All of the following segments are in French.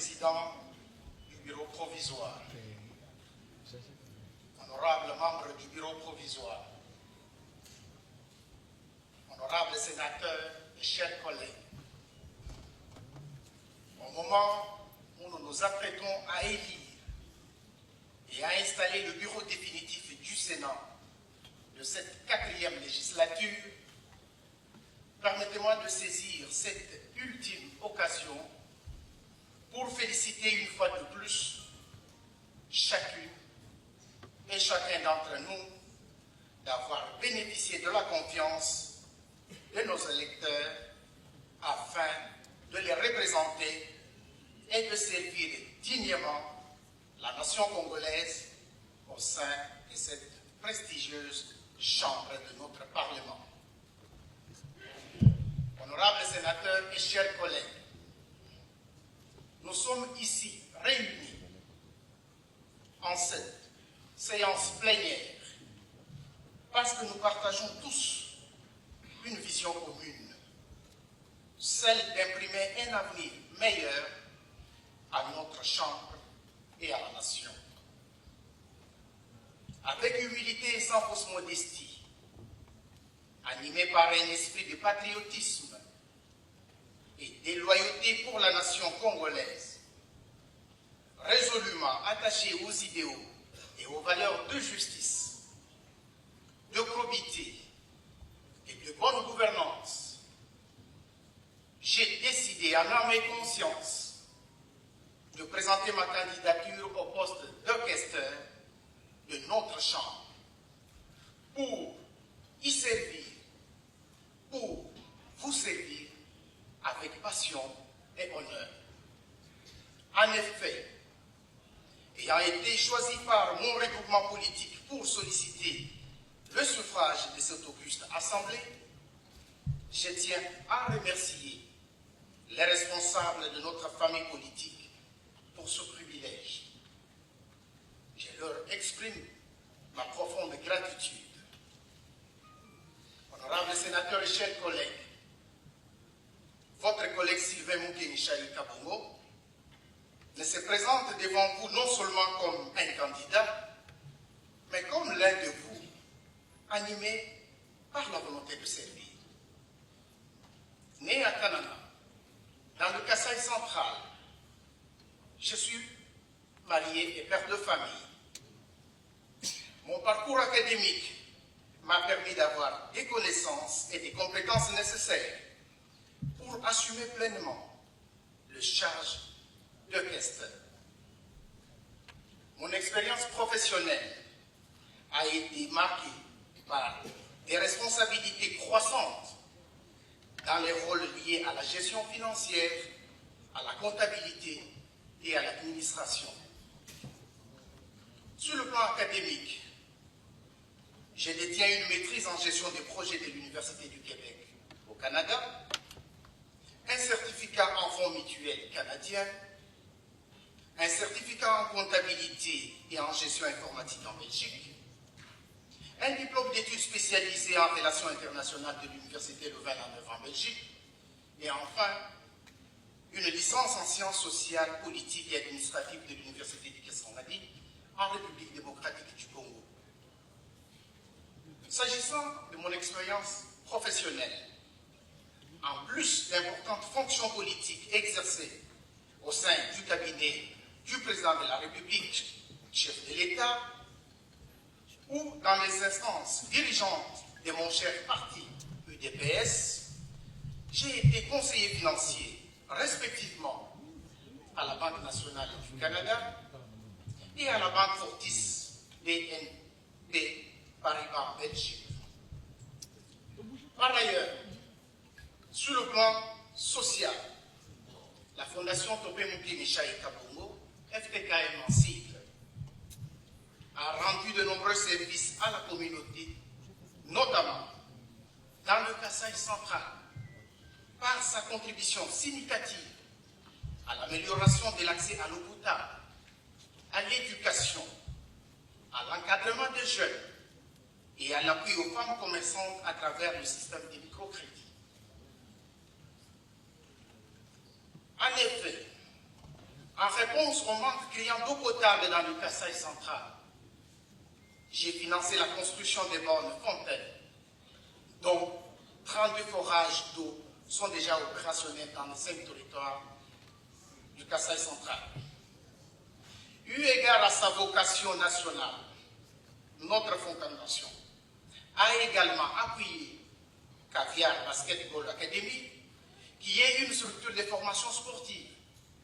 président du bureau provisoire, honorables membres du bureau provisoire, honorables sénateurs et chers collègues, au moment où nous nous apprêtons à élire et à installer le bureau définitif du Sénat de cette 4e législature, permettez-moi de saisir cette ultime occasion pour féliciter une fois de plus chacune et chacun d'entre nous d'avoir bénéficié de la confiance de nos électeurs afin de les représenter et de servir dignement la nation congolaise au sein de cette prestigieuse chambre de notre Parlement. Honorables sénateurs et chers collègues, nous sommes ici réunis en cette séance plénière parce que nous partageons tous une vision commune, celle d'imprimer un avenir meilleur à notre chambre et à la nation. Avec humilité et sans fausse modestie, animés par un esprit de patriotisme et de loyauté pour la nation congolaise, résolument attachés aux idéaux et aux valeurs de justice, de probité et de bonne gouvernance, j'ai décidé en âme et conscience de présenter ma candidature au poste de questeur de notre chambre pour y servir, pour vous servir avec passion et honneur. En effet, ayant été choisi par mon regroupement politique pour solliciter le suffrage de cette auguste assemblée, je tiens à remercier les responsables de notre famille politique pour ce privilège. Je leur exprime ma profonde gratitude. Honorables sénateurs et chers collègues, votre collègue Sylvain Moukénichaï Kabongo ne se présente devant vous non seulement comme un candidat, mais comme l'un de vous, animé par la volonté de servir. Né à Kanana, dans le Kasaï central, je suis marié et père de famille. Mon parcours académique m'a permis d'avoir des connaissances et des compétences nécessaires pour assumer pleinement le charge de questeur. Mon expérience professionnelle a été marquée par des responsabilités croissantes dans les rôles liés à la gestion financière, à la comptabilité et à l'administration. Sur le plan académique, je détiens une maîtrise en gestion des projets de l'Université du Québec au Canada, un certificat en fonds mutuels canadiens, un certificat en comptabilité et en gestion informatique en Belgique, un diplôme d'études spécialisées en relations internationales de l'Université Louvain-la-Neuve en Belgique, et enfin, une licence en sciences sociales, politiques et administratives de l'Université du Kisangani en République démocratique du Congo. S'agissant de mon expérience professionnelle, en plus d'importantes fonctions politiques exercées au sein du cabinet du président de la République, chef de l'État, ou dans les instances dirigeantes de mon cher parti UDPS, j'ai été conseiller financier respectivement à la Banque nationale du Canada et à la Banque Fortis BNP Paribas en Belgique. Par ailleurs, sur le plan social, la Fondation Topé Moukénichaï Kabongo, FTKM en sigle, a rendu de nombreux services à la communauté, notamment dans le Kasaï central, par sa contribution significative à l'amélioration de l'accès à l'eau potable, à l'éducation, à l'encadrement des jeunes et à l'appui aux femmes commerçantes à travers le système de microcrédit. En effet, En réponse au manque criant d'eau potable dans le Kasaï central, j'ai financé la construction des bornes fontaines, dont 32 forages d'eau sont déjà opérationnels dans les 5 territoires du Kasaï central. Eu égard à sa vocation nationale, notre fondation a également appuyé Caviar Basketball Academy, qui est une structure de formation sportive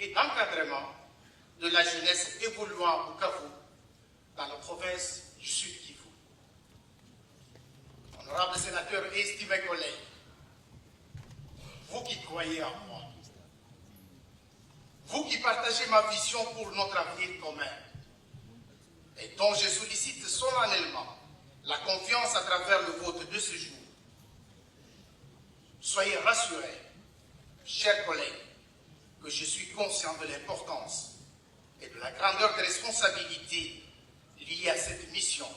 et d'encadrement de la jeunesse évoluant au Bukavu, dans la province du Sud Kivu. Honorables sénateurs et estimés collègues, vous qui croyez en moi, vous qui partagez ma vision pour notre avenir commun, et dont je sollicite solennellement la confiance à travers le vote de ce jour, soyez rassurés, chers collègues, que je suis conscient de l'importance et de la grandeur des responsabilités liées à cette mission,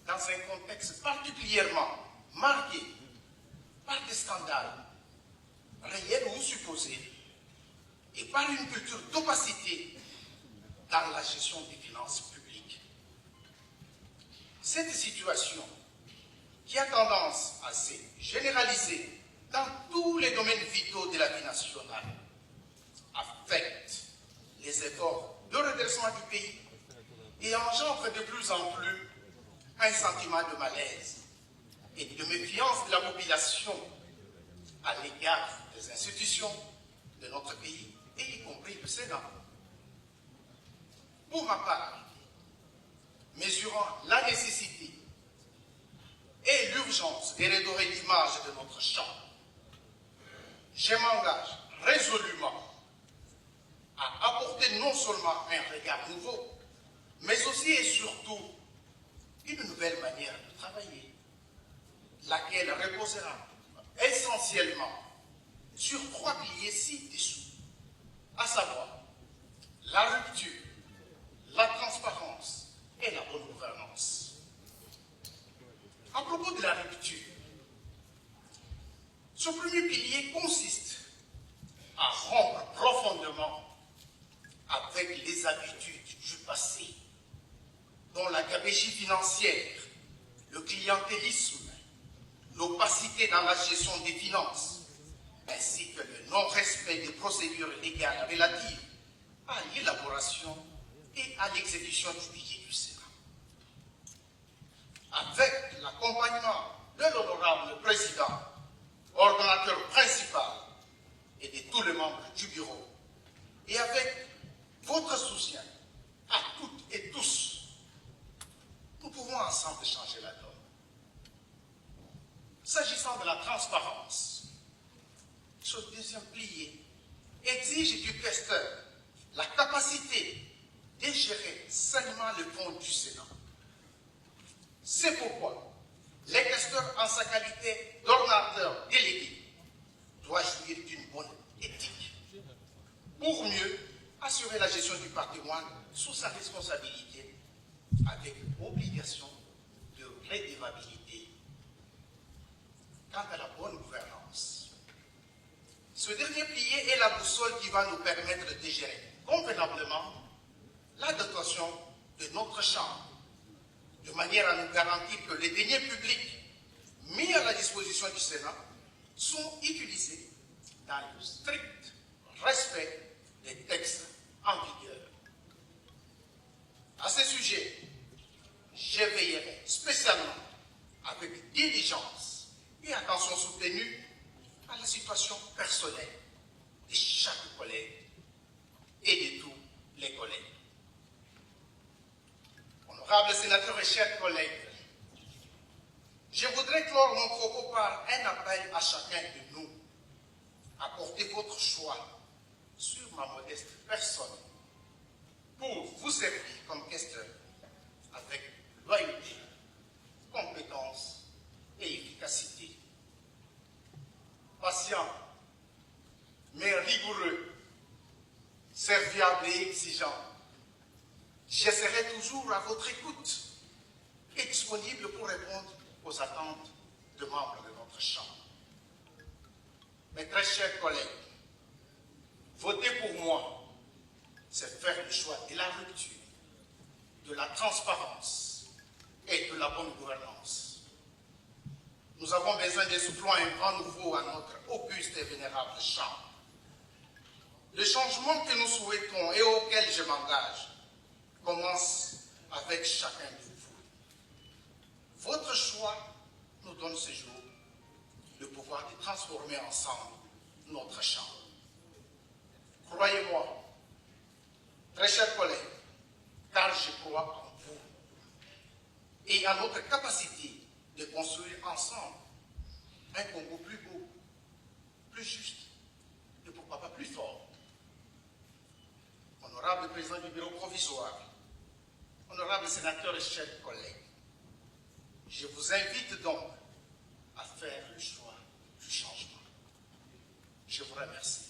dans un contexte particulièrement marqué par des scandales, réels ou supposés, et par une culture d'opacité dans la gestion des finances publiques. Cette situation, qui a tendance à se généraliser dans tous les domaines vitaux de la vie nationale, affecte les efforts de redressement du pays et engendre de plus en plus un sentiment de malaise et de méfiance de la population à l'égard des institutions de notre pays, et y compris le Sénat. Pour ma part, mesurant la nécessité et l'urgence de redorer l'image de notre champ, je m'engage résolument à apporter non seulement un regard nouveau, mais aussi et surtout une nouvelle manière de travailler, laquelle reposera essentiellement sur 3 piliers ci-dessous, à savoir la rupture, la transparence et la bonne gouvernance. À propos de la rupture, ce premier pilier consiste à rompre profondément avec les habitudes du passé, dont la gabegie financière, le clientélisme, l'opacité dans la gestion des finances, ainsi que le non-respect des procédures légales relatives à l'élaboration et à l'exécution du budget du Sénat. Avec l'accompagnement de l'honorable président, ordonnateur principal et de tous les membres du bureau, et avec votre soutien à toutes et tous, nous pouvons ensemble changer la donne. S'agissant de la transparence, ce deuxième pilier exige du questeur la capacité de gérer sainement le fonds du Sénat. C'est pourquoi le questeur, en sa qualité d'ordonnateur délégué, doit jouir d'une bonne éthique pour mieux assurer la gestion du patrimoine sous sa responsabilité avec obligation de redevabilité. Quant à la bonne gouvernance, ce dernier pilier est la boussole qui va nous permettre de gérer convenablement la dotation de notre Chambre, de manière à nous garantir que les deniers publics mis à la disposition du Sénat sont utilisés dans le strict respect des textes en vigueur. À ce sujet, je veillerai spécialement avec diligence et attention soutenue à la situation personnelle de chaque collègue et de tous les collègues. Honorables sénateurs et chers collègues, je voudrais clore mon propos par un appel à chacun de nous à porter votre choix sur ma modeste personne pour vous servir comme questeur avec loyauté, compétence et efficacité. Patient, mais rigoureux, serviable et exigeant, je serai toujours à votre écoute et disponible pour répondre aux attentes de membres de notre Chambre. Mes très chers collègues, votez pour moi le choix de la rupture, de la transparence et de la bonne gouvernance. Nous avons besoin de souffler un vent nouveau à notre auguste et vénérable chambre. Le changement que nous souhaitons et auquel je m'engage commence avec chacun de vous. Votre choix nous donne ce jour le pouvoir de transformer ensemble notre chambre. Croyez-moi, très chers collègues, car je crois en vous et en notre capacité de construire ensemble un Congo plus beau, plus juste et pourquoi pas plus fort. Honorable président du bureau provisoire, honorable sénateur et chers collègues, je vous invite donc à faire le choix du changement. Je vous remercie.